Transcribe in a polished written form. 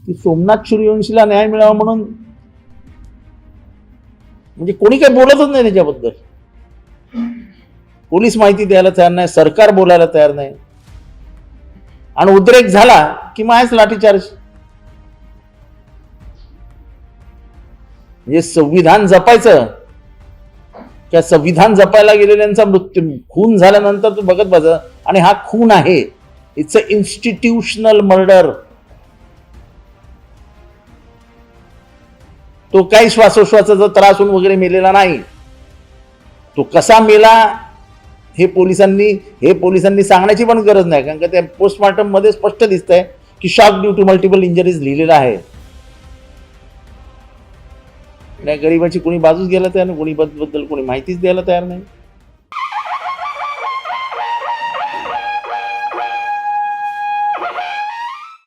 की सोमनाथ सूर्यवंशीला न्याय मिळावा म्हणून म्हणजे कोणी काही बोलतच नाही त्याच्याबद्दल. पोलीस माहिती द्यायला तयार नाही, सरकार बोलायला तयार नाही, आणि उद्रेक झाला की मायच लाठीचार्ज. म्हणजे संविधान जपायचं, त्या संविधान जपायला गेलेल्यांचा मृत्यू खून झाल्यानंतर तू बघत बस, आणि हा खून आहे, इट्स अ इन्स्टिट्यूशनल मर्डर. तो काही श्वासोश्वासाचा त्रास होऊन वगैरे मेलेला नाही. तो कसा मेला हे पोलिसांनी सांगण्याची पण गरज नाही, कारण का त्या पोस्टमॉर्टम मध्ये स्पष्ट दिसतंय की shock due to multiple injuries लिहिलेला आहे. त्या गरीबाची कोणी बाजूच घ्यायला तयार नाही, कोणी बद्दल कोणी माहितीच द्यायला तयार नाही.